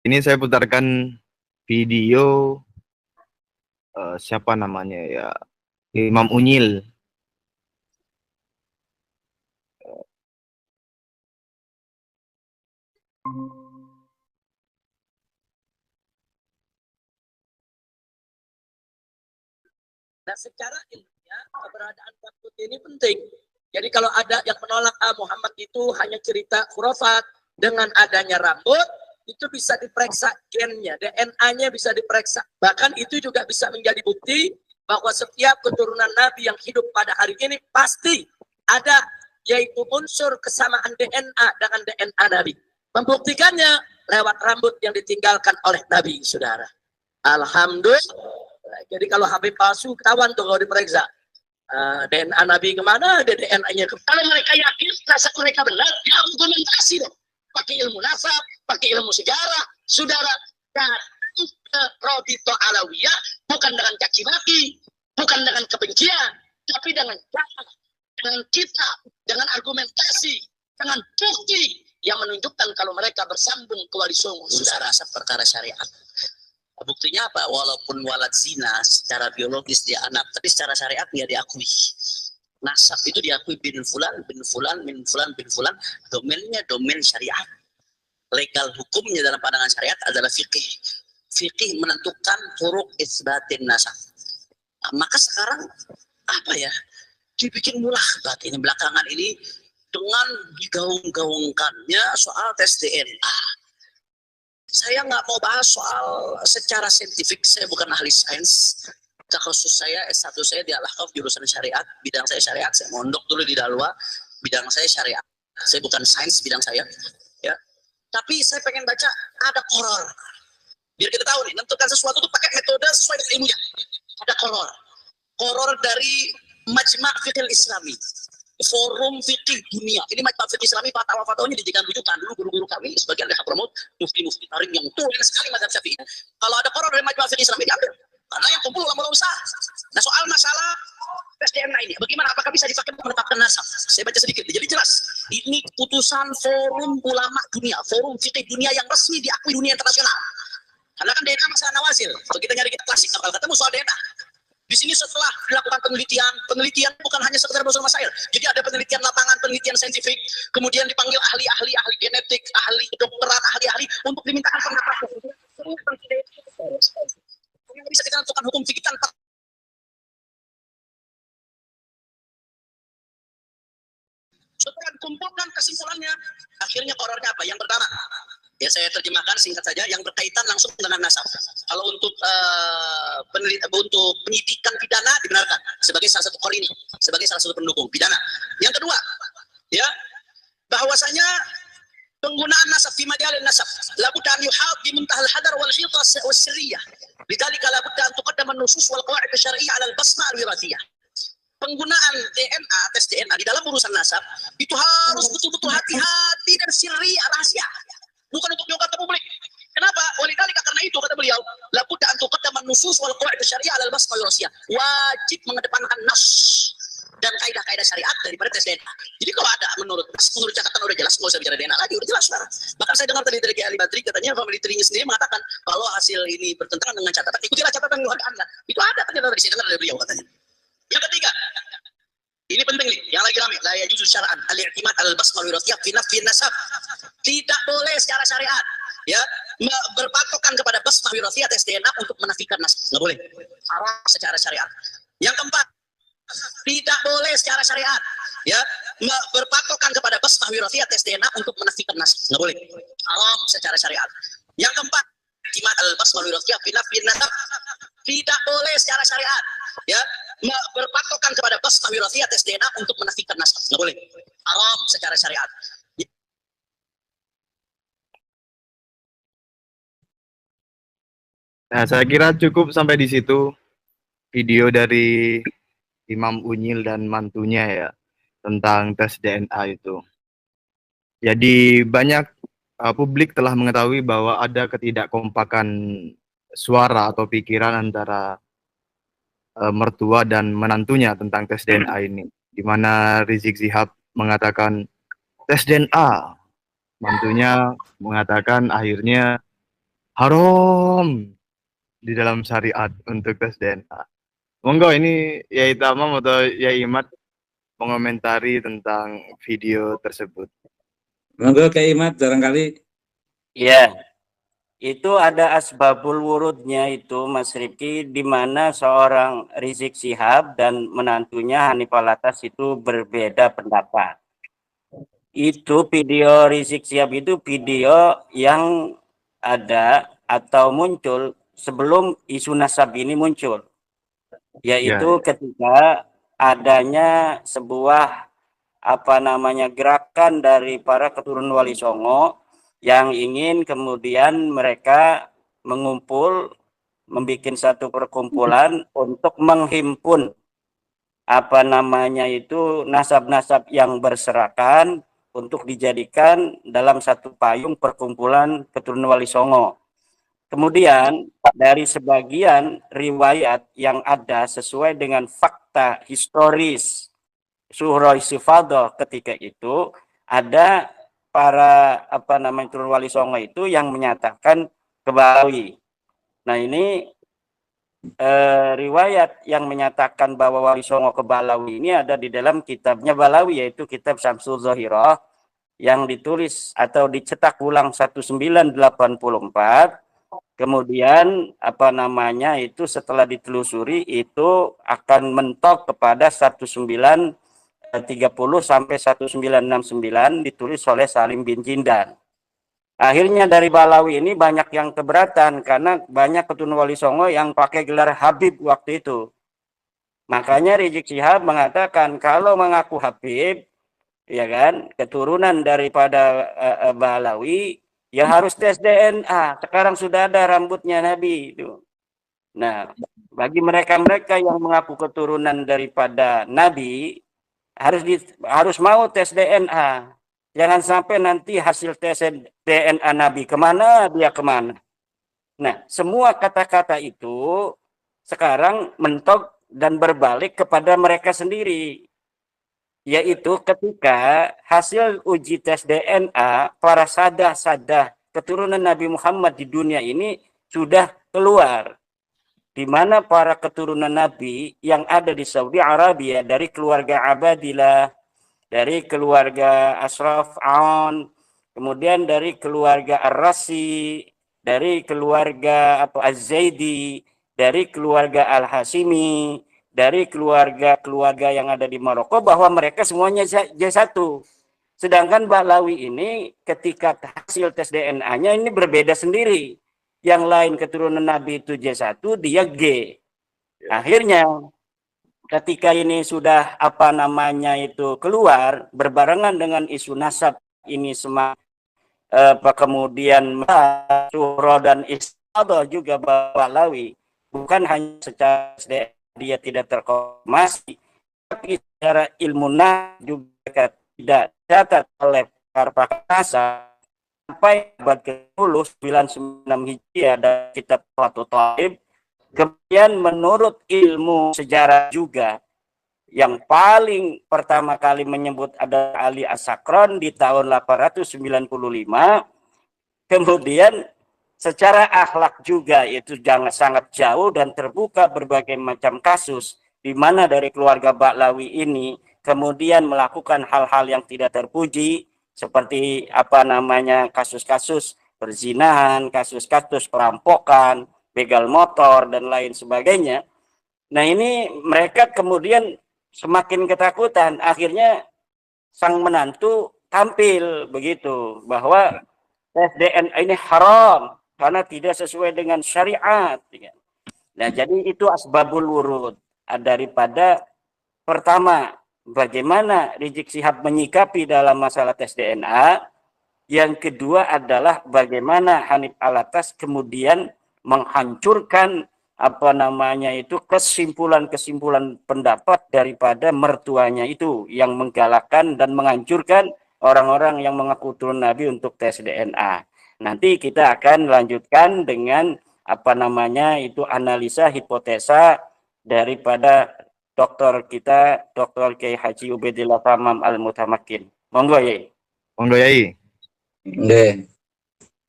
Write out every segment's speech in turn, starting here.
Ini saya putarkan video siapa namanya ya, Imam Unyil. Nah, secara ilmiah keberadaan rambut ini penting. Jadi kalau ada yang menolak Muhammad itu hanya cerita khurafat, dengan adanya rambut itu bisa diperiksa gennya, DNA-nya bisa diperiksa. Bahkan itu juga bisa menjadi bukti bahwa setiap keturunan Nabi yang hidup pada hari ini pasti ada yaitu unsur kesamaan DNA dengan DNA Nabi. Membuktikannya lewat rambut yang ditinggalkan oleh Nabi, saudara. Alhamdulillah. Jadi kalau HP palsu ketahuan tuh kalau diperiksa. DNA Nabi kemana, DNA-nya kemana. Kalau mereka yakin, rasa mereka benar, ya argumentasi dong. Pakai ilmu nasab, pakai ilmu sejarah, saudara. Dan Robito Alawiyah bukan dengan caci maki, bukan dengan kebencian, tapi dengan kitab, dengan argumentasi, dengan bukti yang menunjukkan kalau mereka bersambung ke wali songo, saudara, perkara syariat. Buktinya apa? Walaupun walad zina secara biologis dia anak, tapi secara syariat dia diakui. Nasab itu diakui bin fulan, bin fulan, bin fulan, bin fulan. Domainnya domain syariat. Legal hukumnya dalam pandangan syariat adalah fikih. Fikih menentukan huruf isbatin nasab. Nah, maka sekarang apa ya? Dibikin mulah batin belakangan ini dengan digaung-gaungkannya soal tes DNA. Saya nggak mau bahas soal secara saintifik, saya bukan ahli sains. Khusus saya S1 saya di Al-Ahqaf jurusan syariat, bidang saya syariat, saya mondok dulu di Dalwa, bidang saya syariat. Saya bukan sains bidang saya, ya. Tapi saya pengen baca ada koror. Biar kita tahu nih, menentukan sesuatu itu pakai metode sesuai dengan ilmunya. Ada koror. Koror dari Majma' Fiqh Islami. Forum fikih dunia. Ini Majma' Fiqh Islami, fatwa-fatwanya dijadikan rujukan. Dulu guru-guru kami sebagian dari Hadramaut, mufti-mufti tarim yang tua sekali mazhab Syafi'i. Kalau ada koror dari Majma' Fiqh Islami diambil. Karena yang kumpul ulama besar. Nah, soal masalah tes DNA ini, bagaimana apakah bisa dipakai untuk menetapkan nasab? Saya baca sedikit, jadi jelas. Ini keputusan forum ulama dunia, forum fikih dunia yang resmi diakui dunia internasional. Karena kan DNA masalah nawasil. Kalau kita nyari kita klasik, kalau ketemu soal DNA. Di sini setelah dilakukan penelitian bukan hanya sekedar berusaha masail. Jadi ada penelitian lapangan, penelitian saintifik, kemudian dipanggil ahli-ahli, ahli genetik, ahli kedokteran, ahli-ahli untuk dimintakan pendapat. Bisa kita tentukan hukum fikih tanpa setelah dikumpulkan kesimpulannya, akhirnya korornya apa? Yang pertama, ya saya terjemahkan singkat saja, yang berkaitan langsung dengan nasab. Kalau untuk untuk penyidikan pidana dibenarkan sebagai salah satu korini, sebagai salah satu pendukung pidana. Yang kedua, ya, bahwasanya penggunaan nasab fi majalil nasab labudda an yuhad bi muntahal hadar wal hita was sirriyah. Lidzalika labudda an tuqaddama an-nusus wal qawaid asy-syar'iyyah 'ala al-basma' al-wirathiyah. Penggunaan DNA, tes DNA di dalam urusan nasab itu harus betul-betul hati-hati dan sirri, rahasia, bukan untuk diungkap ke publik. Kenapa? Walidhalika, karena itu kata beliau, labudda an tuqaddama an-nusus wal qawaid asy-syar'iyyah 'ala al-basma' al-wirathiyah. Wajib mengedepankan nas dan kaidah-kaidah syariat daripada tes DNA. Jadi kalau ada menurut catatan udah jelas, nggak usah bicara DNA lagi, udah jelas saudara. Bahkan saya dengar tadi dari Kiai Ali Badri, katanya family tree-nya sendiri mengatakan kalau hasil ini bertentangan dengan catatan, ikutilah catatan keluarga Anda. Itu ada ternyata dari sini, dengar dari beliau katanya. Yang ketiga, ini penting nih, yang lagi rame, la yajuzu syar'an al-i'timad al-basma wirathiyah fi nafyi nasab. Tidak boleh secara syariat, ya, berpatokan kepada basma wirathiyah tes DNA untuk menafikan nasab. Nggak boleh. Haram secara syariat. Yang keempat, tidak boleh secara syariat, ya, berpatokan kepada basma wirathiyah tes DNA untuk menafikan nasab. Nggak boleh. Haram secara syariat. Yang keempat, i'timad al-basma wirathiyah fi nafyi nasab. Tidak boleh secara syariat, ya, berpatokan kepada basma wirathiyah tes DNA untuk menafikan nasab. Nggak boleh. Haram secara syariat. Nah, saya kira cukup sampai di situ video dari Imam Unyil dan mantunya ya tentang tes DNA itu. Jadi banyak publik telah mengetahui bahwa ada ketidakkompakan suara atau pikiran antara mertua dan menantunya tentang tes DNA ini, di mana Rizik Syihab mengatakan tes DNA, mantunya mengatakan akhirnya haram di dalam syariat untuk tes DNA. Monggo ini Yai Tamam atau Yai Imat mengomentari tentang video tersebut. Monggo Kak Imat barangkali. Ya, itu ada asbabul wurudnya itu Mas Rifki, di mana seorang Rizik Syihab dan menantunya Hanif Alatas itu berbeda pendapat. Itu video Rizik Syihab itu video yang ada atau muncul sebelum isu nasab ini muncul, yaitu ketika adanya sebuah gerakan dari para keturunan Wali Songo yang ingin kemudian mereka mengumpul, membuat satu perkumpulan untuk menghimpun nasab-nasab yang berserakan untuk dijadikan dalam satu payung perkumpulan keturunan Wali Songo. Kemudian dari sebagian riwayat yang ada sesuai dengan fakta historis Surah Istifadah ketika itu, ada para turun Wali Songo itu yang menyatakan ke Balawi. Nah ini riwayat yang menyatakan bahwa Wali Songo ke Balawi ini ada di dalam kitabnya Balawi, yaitu kitab Syamsul Zahirah yang ditulis atau dicetak ulang 1984. Kemudian itu setelah ditelusuri itu akan mentok kepada 1930 sampai 1969 ditulis oleh Salim bin Jindan. Akhirnya dari Balawi ini banyak yang keberatan karena banyak keturunan Wali Songo yang pakai gelar Habib waktu itu. Makanya Rizik Syihab mengatakan kalau mengaku Habib, ya kan, keturunan daripada Balawi, ya harus tes DNA. Sekarang sudah ada rambutnya Nabi itu. Nah, bagi mereka-mereka yang mengaku keturunan daripada Nabi, harus mau tes DNA. Jangan sampai nanti hasil tes DNA Nabi kemana, dia kemana. Nah, semua kata-kata itu sekarang mentok dan berbalik kepada mereka sendiri. Yaitu ketika hasil uji tes DNA para sadah-sadah keturunan Nabi Muhammad di dunia ini sudah keluar. Di mana para keturunan Nabi yang ada di Saudi Arabia dari keluarga Abadilah, dari keluarga Ashraf Aun, kemudian dari keluarga Ar-Rasi, dari keluarga Az-Zaidi, dari keluarga Al-Hasimi, dari keluarga-keluarga yang ada di Maroko, bahwa mereka semuanya J1. Sedangkan Balawi ini ketika hasil tes DNA-nya ini berbeda sendiri. Yang lain keturunan Nabi itu J1, dia G. Akhirnya ketika ini sudah keluar berbarengan dengan isu nasab ini kemudian Surah dan Istifadah juga Balawi bukan hanya secara dia tidak terkonfirmasi, tapi secara ilmu juga tidak catat oleh para pakar sampai abad ke-10 99 Hijriah ada kitab Fathul Taib. Kemudian menurut ilmu sejarah juga yang paling pertama kali menyebut ada Ali As-Sakron di tahun 895. Kemudian secara akhlak juga itu sangat jauh dan terbuka berbagai macam kasus di mana dari keluarga Ba'lawi ini kemudian melakukan hal-hal yang tidak terpuji seperti kasus-kasus perzinahan, kasus-kasus perampokan, begal motor dan lain sebagainya. Nah ini mereka kemudian semakin ketakutan. Akhirnya sang menantu tampil begitu bahwa tes DNA ini haram karena tidak sesuai dengan syariat. Nah jadi itu asbabul wurud daripada pertama bagaimana Rizik Syihab menyikapi dalam masalah tes DNA. Yang kedua adalah bagaimana Hanif Alatas kemudian menghancurkan kesimpulan-kesimpulan pendapat daripada mertuanya itu yang menggalakkan dan menghancurkan orang-orang yang mengaku turun Nabi untuk tes DNA. Nanti kita akan lanjutkan dengan analisa hipotesa daripada dokter kita, Dr. Kiai Haji Ubaidillah Tamam Al-Mutamakin. Monggo Yai. Monggo Yai.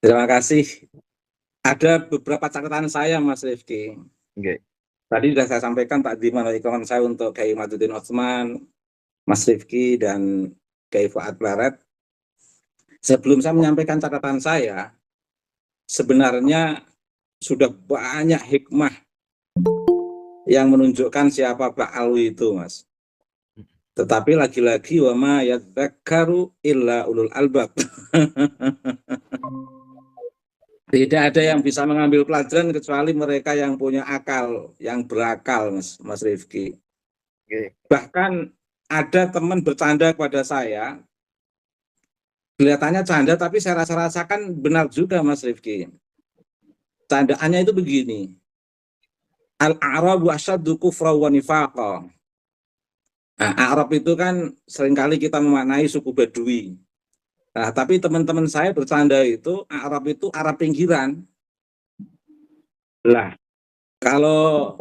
Terima kasih Ada beberapa catatan saya, Mas Rifki. Oke. Tadi sudah saya sampaikan Pak Diman rekomen saya untuk Kiai Maduddin Otsman, Mas Rifki, dan Kiai Fuad Barat. Sebelum saya menyampaikan catatan saya, sebenarnya sudah banyak hikmah yang menunjukkan siapa Pak Alwi itu, Mas. Tetapi lagi-lagi wa ma yadzakkaru illa ulul albab. Tidak ada yang bisa mengambil pelajaran kecuali mereka yang punya akal, yang berakal, Mas Rifki. Oke. Bahkan ada teman bercanda kepada saya, kelihatannya canda, tapi saya rasakan benar juga, Mas Rifki. Candaannya itu begini, al-a'rabu asyaddu kufra wa nifaqa. Nah, Arab itu kan seringkali kita memaknai suku Badui. Nah, tapi teman-teman saya bercanda itu, Arab itu Arab pinggiran. Lah, kalau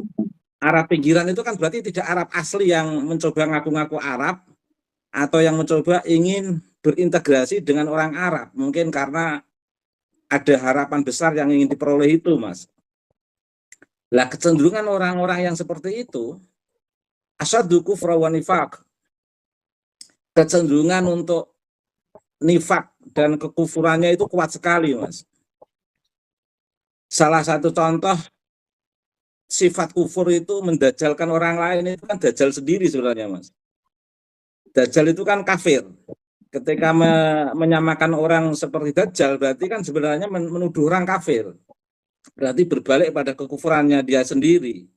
Arab pinggiran itu kan berarti tidak Arab asli yang mencoba ngaku-ngaku Arab, atau yang mencoba ingin berintegrasi dengan orang Arab. Mungkin karena ada harapan besar yang ingin diperoleh itu, Mas. Lah, kecenderungan orang-orang yang seperti itu, asyaddu kufra wa nifaq, kecenderungan untuk nifak dan kekufurannya itu kuat sekali, Mas. Salah satu contoh sifat kufur itu mendajalkan orang lain, itu kan dajjal sendiri sebenarnya, Mas. Dajjal itu kan kafir. Ketika menyamakan orang seperti dajjal, berarti kan sebenarnya menuduh orang kafir. Berarti berbalik pada kekufurannya dia sendiri.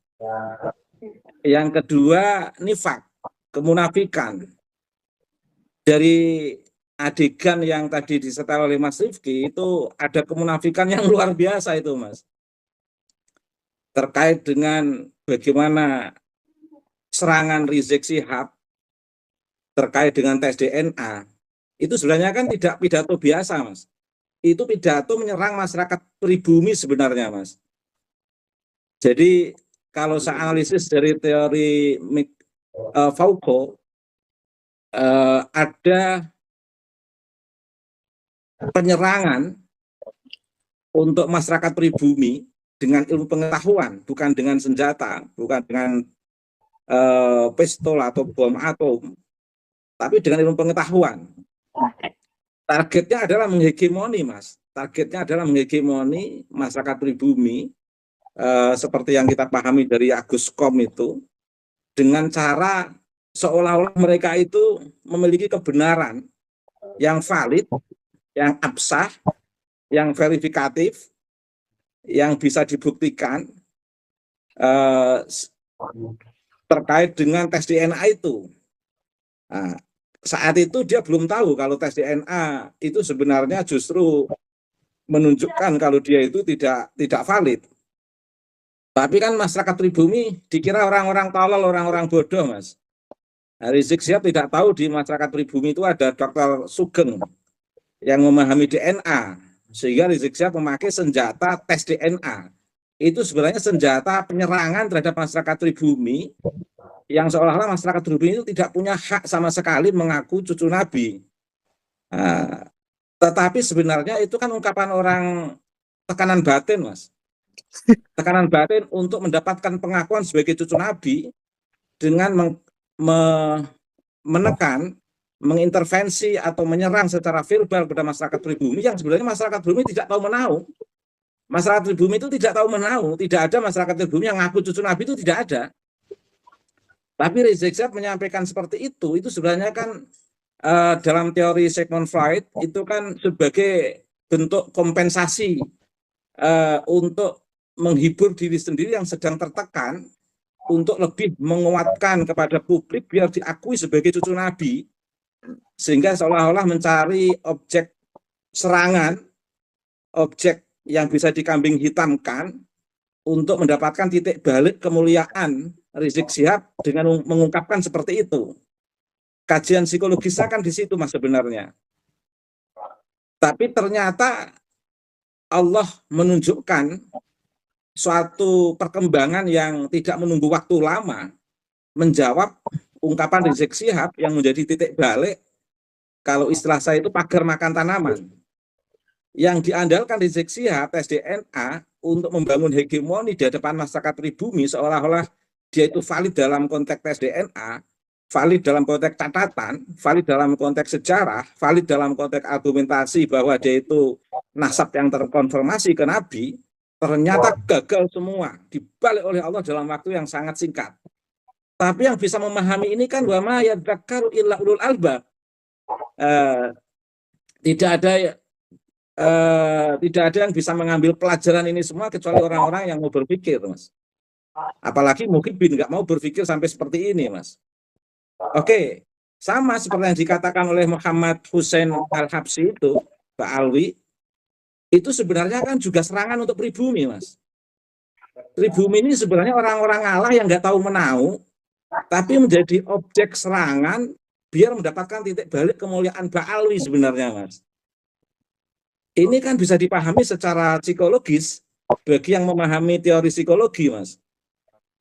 Yang kedua, nifak, kemunafikan. Dari adegan yang tadi disetel oleh Mas Rifki itu ada kemunafikan yang luar biasa itu, Mas. Terkait dengan bagaimana serangan Rizik Syihab terkait dengan tes DNA, itu sebenarnya kan tidak pidato biasa, Mas. Itu pidato menyerang masyarakat pribumi sebenarnya, Mas. Jadi kalau saya analisis dari teori Foucault, ada penyerangan untuk masyarakat pribumi dengan ilmu pengetahuan, bukan dengan senjata, bukan dengan pistol atau bom atom, tapi dengan ilmu pengetahuan. Targetnya adalah menghegemoni, Mas. Targetnya adalah menghegemoni masyarakat pribumi, seperti yang kita pahami dari Agus Kom itu, dengan cara seolah-olah mereka itu memiliki kebenaran yang valid, yang absah, yang verifikatif, yang bisa dibuktikan terkait dengan tes DNA itu. Nah, saat itu dia belum tahu kalau tes DNA itu sebenarnya justru menunjukkan kalau dia itu tidak valid. Tapi kan masyarakat pribumi dikira orang-orang tolol, orang-orang bodoh, Mas. Rizik Syihab tidak tahu di masyarakat pribumi itu ada Dr. Sugeng yang memahami DNA, sehingga Rizik Syihab memakai senjata tes DNA. Itu sebenarnya senjata penyerangan terhadap masyarakat pribumi, yang seolah-olah masyarakat pribumi itu tidak punya hak sama sekali mengaku cucu Nabi. Nah, tetapi sebenarnya itu kan ungkapan orang tekanan batin, Mas. Tekanan batin untuk mendapatkan pengakuan sebagai cucu Nabi dengan menekan, mengintervensi atau menyerang secara verbal pada masyarakat pribumi yang sebenarnya masyarakat pribumi tidak tahu menahu. Masyarakat pribumi itu tidak tahu menahu, tidak ada masyarakat pribumi yang ngaku cucu Nabi, itu tidak ada. Tapi Rizik Syihab menyampaikan seperti itu sebenarnya kan dalam teori Sigmund Freud itu kan sebagai bentuk kompensasi untuk menghibur diri sendiri yang sedang tertekan, untuk lebih menguatkan kepada publik biar diakui sebagai cucu Nabi, sehingga seolah-olah mencari objek serangan, objek yang bisa dikambing hitamkan untuk mendapatkan titik balik kemuliaan Rizik Syihab dengan mengungkapkan seperti itu. Kajian psikologisnya kan di situ, Mas, sebenarnya. Tapi ternyata Allah menunjukkan suatu perkembangan yang tidak menunggu waktu lama menjawab ungkapan Rizik Syihab yang menjadi titik balik, kalau istilah saya itu pagar makan tanaman. yang diandalkan Rizik Syihab, tes DNA, untuk membangun hegemoni di hadapan masyarakat pribumi, seolah-olah dia itu valid dalam konteks tes DNA, valid dalam konteks catatan, valid dalam konteks sejarah, valid dalam konteks argumentasi bahwa dia itu nasab yang terkonfirmasi ke Nabi, ternyata gagal semua, dibalik oleh Allah dalam waktu yang sangat singkat. Tapi yang bisa memahami ini kan wa ma yadzakkaru illa ulul albab. Tidak ada yang bisa mengambil pelajaran ini semua kecuali orang-orang yang mau berpikir, Mas. Apalagi mungkin nggak mau berpikir sampai seperti ini, Mas. Oke, sama seperti yang dikatakan oleh Muhammad Hussein Al-Habsyi itu, Pak Alwi, itu sebenarnya kan juga serangan untuk pribumi, Mas. Pribumi ini sebenarnya orang-orang Allah yang nggak tahu menau, tapi menjadi objek serangan biar mendapatkan titik balik kemuliaan Ba'alwi sebenarnya, Mas. Ini kan bisa dipahami secara psikologis bagi yang memahami teori psikologi, Mas.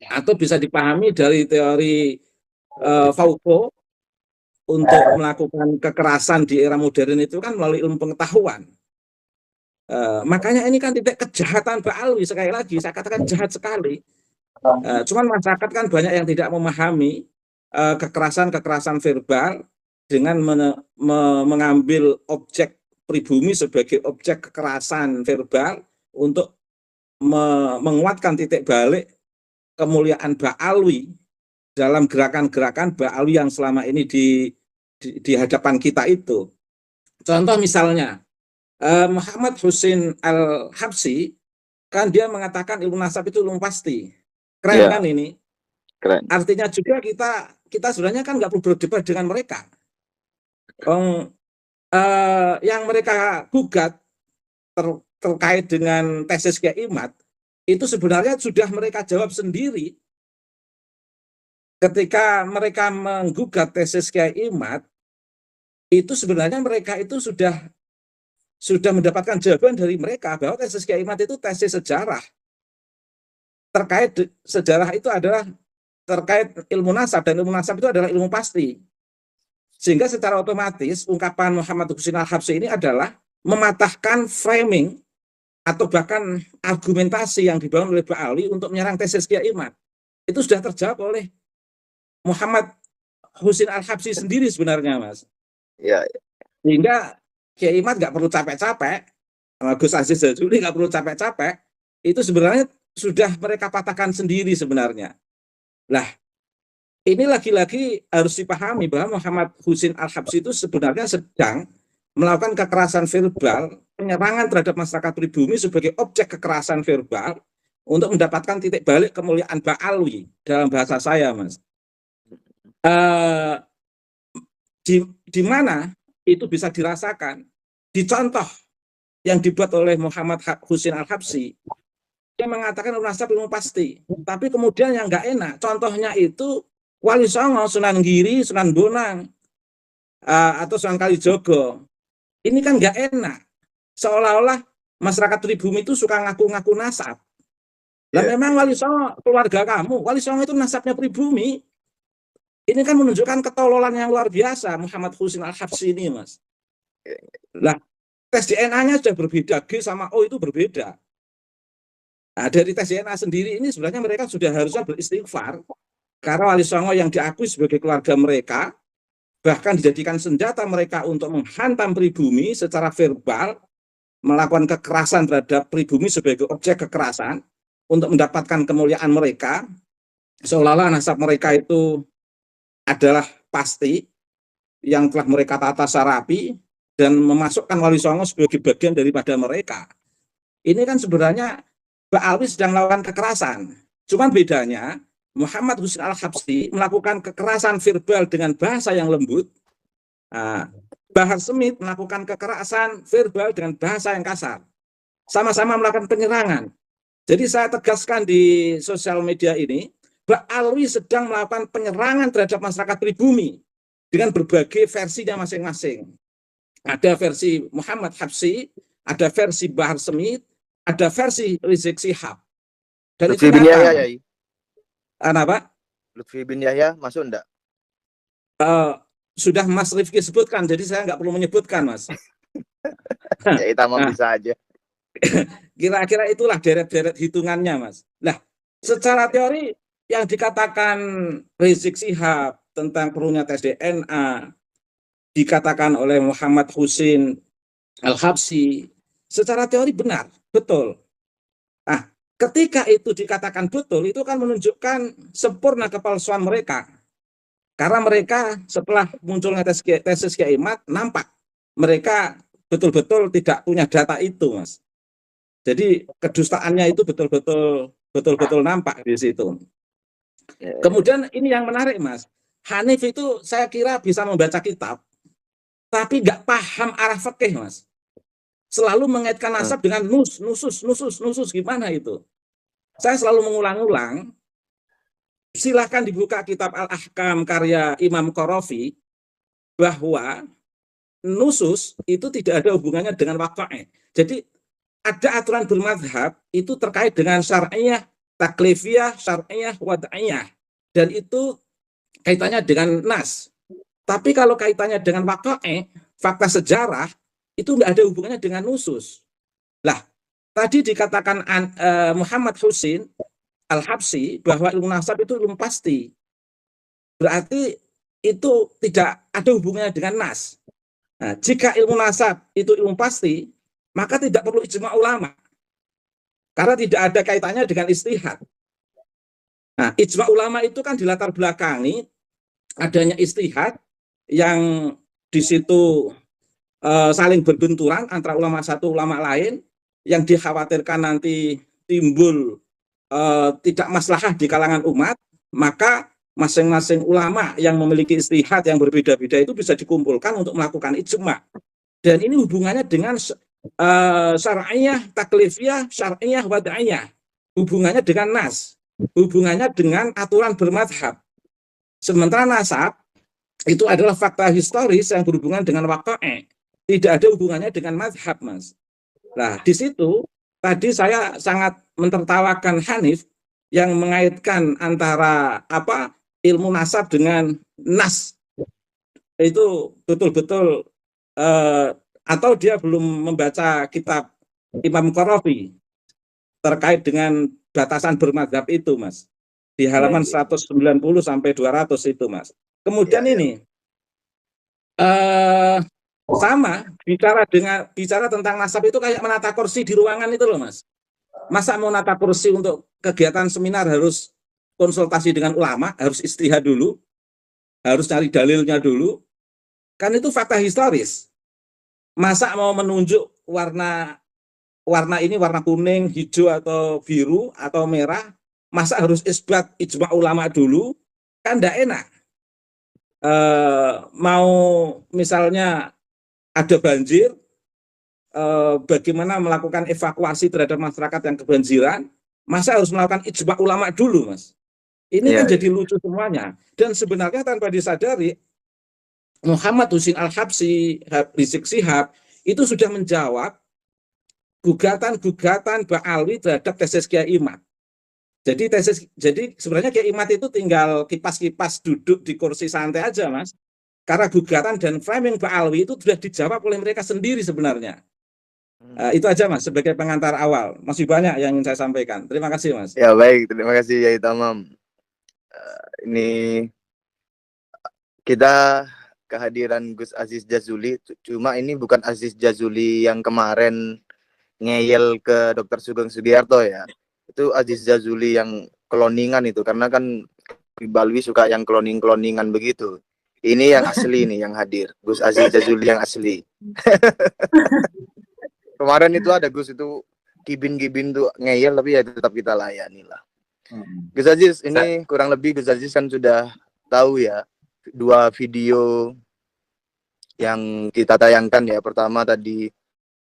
Atau bisa dipahami dari teori Foucault untuk melakukan kekerasan di era modern itu kan melalui ilmu pengetahuan. Makanya ini kan titik kejahatan Ba'alwi, sekali lagi saya katakan jahat sekali. Cuman masyarakat kan banyak yang tidak memahami kekerasan verbal dengan mengambil objek pribumi sebagai objek kekerasan verbal untuk menguatkan titik balik kemuliaan Ba'alwi dalam gerakan-gerakan Ba'alwi yang selama ini di hadapan kita itu. Contoh misalnya Muhammad Hussein Al-Habsyi kan dia mengatakan ilmu nasab itu ilmu pasti. Keren kan ini? Keren. Artinya juga kita sebenarnya kan nggak perlu berdebat dengan mereka. Yang mereka gugat terkait dengan tesis Kiai Imad itu sebenarnya sudah mereka jawab sendiri ketika mereka menggugat tesis Kiai Imad. Itu sebenarnya mereka itu sudah mendapatkan jawaban dari mereka bahwa tesis Kiai Imad itu tesis sejarah. Terkait sejarah itu adalah terkait ilmu nasab, dan ilmu nasab itu adalah ilmu pasti. Sehingga secara otomatis ungkapan Muhammad Hussein Al-Habsyi ini adalah mematahkan framing atau bahkan argumentasi yang dibangun oleh Ba'alwi untuk menyerang tesis Kiai Imad. Itu sudah terjawab oleh Muhammad Hussein Al-Habsyi sendiri sebenarnya, Mas. Ya. Sehingga Kiai Imad nggak perlu capek-capek, Gus Aziz Jazuli nggak perlu capek-capek, itu sebenarnya sudah mereka patahkan sendiri sebenarnya. Lah, ini lagi-lagi harus dipahami bahwa Muhammad Hussein Al-Habsyi itu sebenarnya sedang melakukan kekerasan verbal, penyerangan terhadap masyarakat pribumi sebagai objek kekerasan verbal untuk mendapatkan titik balik kemuliaan Ba'alwi dalam bahasa saya, Mas. Di mana itu bisa dirasakan? Di contoh yang dibuat oleh Muhammad Hussein Al-Habsyi, dia mengatakan nasab ilmu pasti, tapi kemudian yang nggak enak, contohnya itu Wali Songo, Sunan Giri, Sunan Bonang, atau Sunan Kalijogo. Ini kan nggak enak. Seolah-olah masyarakat pribumi itu suka ngaku-ngaku nasab. Lah memang Wali Songo keluarga kamu, Wali Songo itu nasabnya pribumi. Ini kan menunjukkan ketololan yang luar biasa Muhammad Hussein Al-Habsyi ini, Mas. Lah, tes DNA-nya sudah berbeda, G sama O itu berbeda. Nah, dari tes DNA sendiri ini sebenarnya mereka sudah harusnya beristighfar karena Wali Songo yang diakui sebagai keluarga mereka, bahkan dijadikan senjata mereka untuk menghantam pribumi secara verbal, melakukan kekerasan terhadap pribumi sebagai objek kekerasan untuk mendapatkan kemuliaan mereka, seolah-olah nasab mereka itu adalah pasti yang telah mereka tata secara rapi dan memasukkan Wali Songo sebagai bagian daripada mereka. Ini kan sebenarnya Ba'alwi sedang melakukan kekerasan. Cuman bedanya Muhammad Hussein Al-Habsyi melakukan kekerasan verbal dengan bahasa yang lembut. Bahar Smith melakukan kekerasan verbal dengan bahasa yang kasar. Sama-sama melakukan penyerangan. Jadi saya tegaskan di sosial media ini, Ba'alwi sedang melakukan penyerangan terhadap masyarakat pribumi dengan berbagai versinya masing-masing. Ada versi Muhammad Habsyi, ada versi Bahar Smith, ada versi Rizik Syihab. Dan Lutfi bin Yahya, ya. Apa? Lutfi bin Yahya masuk enggak? Sudah Mas Rifki sebutkan, jadi saya nggak perlu menyebutkan, Mas. Ya Tamam Nah, bisa aja. kira-kira itulah deret-deret hitungannya, Mas. Nah, secara teori yang dikatakan Rizik Syihab tentang perlunya tes DNA, dikatakan oleh Muhammad Husin Al-Habsyi, secara teori benar, betul. Nah, ketika itu dikatakan betul, itu kan menunjukkan sempurna kepalsuan mereka. Karena mereka setelah munculnya tesis Kiai Imad, nampak mereka betul-betul tidak punya data itu, Mas. Jadi kedustaannya itu betul-betul nampak di situ. Ya, Kemudian ini yang menarik, Mas. Hanif itu saya kira bisa membaca kitab, tapi nggak paham arah fikih, Mas. Selalu mengaitkan nasab dengan nusus, gimana itu? Saya selalu mengulang-ulang, silahkan dibuka kitab Al-Ahkam karya Imam Qarafi, bahwa nusus itu tidak ada hubungannya dengan waqa'ih. Jadi ada aturan bermadhab itu terkait dengan syar'iyah, taklifiyah, syar'iyah, wad'iyah. Dan itu kaitannya dengan nas. Tapi kalau kaitannya dengan waqa'ih, fakta sejarah, itu tidak ada hubungannya dengan nusus. Lah, tadi dikatakan Muhammad Husin Al-Habsyi bahwa ilmu nasab itu ilmu pasti. Berarti itu tidak ada hubungannya dengan nas. Nah, jika ilmu nasab itu ilmu pasti, maka tidak perlu ijma ulama. Karena tidak ada kaitannya dengan istihad. Nah, ijma ulama itu kan dilatar belakangi adanya istihad yang di situ saling berbenturan antara ulama satu ulama lain, yang dikhawatirkan nanti timbul tidak maslahah di kalangan umat, maka masing-masing ulama yang memiliki istihad yang berbeda-beda itu bisa dikumpulkan untuk melakukan ijma. Dan ini hubungannya dengan syar'iyah, taklifiyah, syar'iyah, wad'iyah. Hubungannya dengan nas, hubungannya dengan aturan bermadhab. Sementara nasab itu adalah fakta historis yang berhubungan dengan waqa'ih. Tidak ada hubungannya dengan madhab, Mas. Nah, di situ tadi saya sangat mentertawakan Hanif yang mengaitkan antara ilmu nasab dengan nas. Itu betul-betul atau dia belum membaca kitab Imam Qarafi terkait dengan batasan bermadzhab itu, Mas. Di halaman 190 sampai 200 itu, Mas. Kemudian ini sama bicara tentang nasab itu kayak menata kursi di ruangan itu loh, Mas. Masa mau nata kursi untuk kegiatan seminar harus konsultasi dengan ulama, harus istihad dulu, harus cari dalilnya dulu. Kan itu fakta historis. Masa mau menunjuk warna ini warna kuning, hijau atau biru atau merah, masa harus isbat ijma ulama dulu? Kan enggak enak. Mau misalnya ada banjir, bagaimana melakukan evakuasi terhadap masyarakat yang kebanjiran, masa harus melakukan ijma ulama dulu, Mas? Ini kan jadi lucu semuanya. Dan sebenarnya tanpa disadari, Muhammad Husin Al-Habsyi, Rizik Syihab, itu sudah menjawab gugatan-gugatan Ba'alwi terhadap tesis Kiai Imad. Jadi sebenarnya Kiai Imad itu tinggal kipas-kipas duduk di kursi santai aja, Mas. Karena gugatan dan framing Ba'alwi itu sudah dijawab oleh mereka sendiri sebenarnya. Itu aja, Mas, sebagai pengantar awal. Masih banyak yang ingin saya sampaikan. Terima kasih, Mas. Ya baik, terima kasih Yai Tamam. Ini kita kehadiran Gus Aziz Jazuli, cuma ini bukan Aziz Jazuli yang kemarin ngeyel ke Dr. Sugeng Sugiarto ya. Itu Aziz Jazuli yang kloningan itu, karena kan Balwi suka yang kloningan begitu. Ini yang asli nih yang hadir, Gus Aziz Jazuli yang asli. Kemarin itu ada Gus itu gibin tuh ngeyel, tapi ya tetap kita layani lah. Gus Aziz, ini kurang lebih Gus Aziz kan sudah tahu ya 2 video yang kita tayangkan ya. Pertama tadi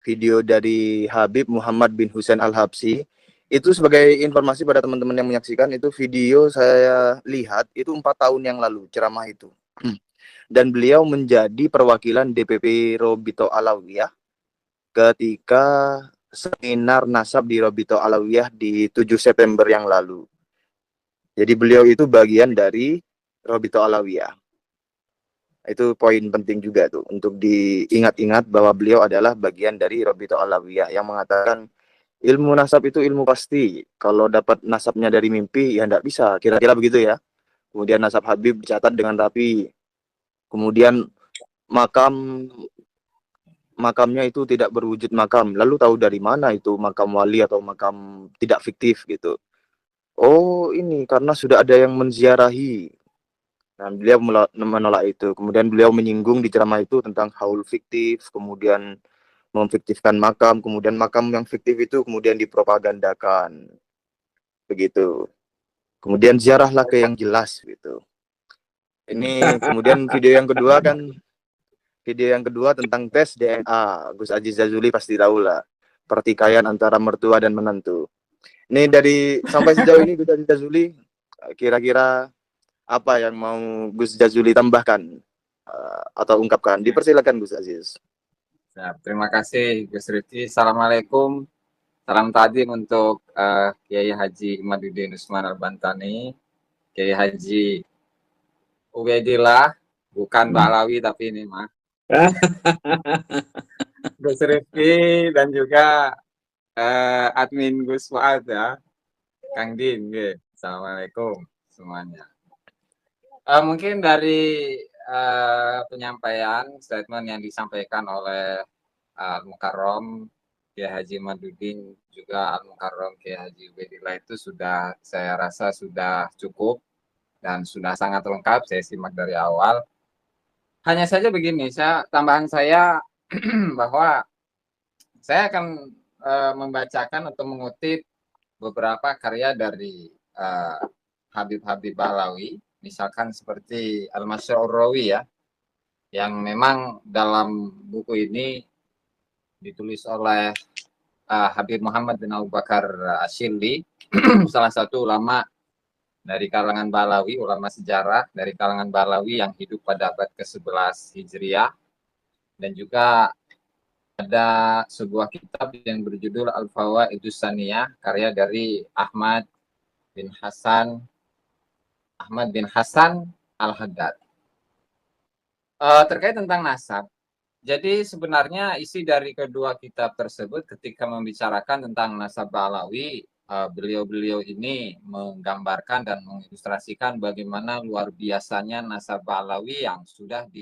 video dari Habib Muhammad bin Husain Al-Habsyi. Itu sebagai informasi pada teman-teman yang menyaksikan, itu video saya lihat itu 4 tahun yang lalu ceramah itu. Dan beliau menjadi perwakilan DPP Robito Alawiyah ketika seminar nasab di Robito Alawiyah di 7 September yang lalu. Jadi beliau itu bagian dari Robito Alawiyah. Itu poin penting juga tuh untuk diingat-ingat bahwa beliau adalah bagian dari Rabithah Alawiyah yang mengatakan ilmu nasab itu ilmu pasti. Kalau dapat nasabnya dari mimpi ya enggak bisa. Kira-kira begitu ya. Kemudian nasab Habib dicatat dengan rapi. Kemudian makamnya itu tidak berwujud makam. Lalu tahu dari mana itu makam wali atau makam tidak fiktif gitu. Oh, ini karena sudah ada yang menziarahi. Dan beliau menolak itu. Kemudian beliau menyinggung di ceramah itu tentang haul fiktif, kemudian memfiktifkan makam, kemudian makam yang fiktif itu kemudian dipropagandakan. Begitu. Kemudian ziarahlah ke yang jelas gitu. Ini kemudian video yang kedua tentang tes DNA. Gus Aziz Jazuli pasti tahu lah. Pertikaian antara mertua dan menantu. Ini dari sampai sejauh ini Gus Aziz Jazuli kira-kira apa yang mau Gus Jazuli tambahkan atau ungkapkan? Dipersilakan Gus Aziz. Terima kasih Gus Rifki. Assalamualaikum. Salam takdim untuk Kiai Haji Imaduddin Usman Al-Bantani, Kiai Haji Ubaidillah, bukan Balawi tapi ini mah. Gus Rifki dan juga admin Gus Fuad ya, Kang Din. Assalamualaikum semuanya. Mungkin dari penyampaian statement yang disampaikan oleh Al-Mukarram Kiai Haji Imaduddin juga Al-Mukarram Kiai Haji Ubaidillah itu sudah saya rasa sudah cukup dan sudah sangat lengkap. Saya simak dari awal. Hanya saja begini, tambahan saya bahwa saya akan membacakan atau mengutip beberapa karya dari Habib-Habib Balawi, misalkan seperti Al-Masy'ur Rawi ya, yang memang dalam buku ini ditulis oleh Habib Muhammad bin Abu Bakar Asyilli, salah satu ulama dari kalangan Balawi, ulama sejarah dari kalangan Balawi yang hidup pada abad ke-11 Hijriah. Dan juga ada sebuah kitab yang berjudul Al-Fawaidus Saniyah, karya dari Ahmad bin Hasan Al-Haddad. Terkait tentang nasab, jadi sebenarnya isi dari kedua kitab tersebut ketika membicarakan tentang nasab Balawi, beliau-beliau ini menggambarkan dan mengilustrasikan bagaimana luar biasanya nasab Balawi yang sudah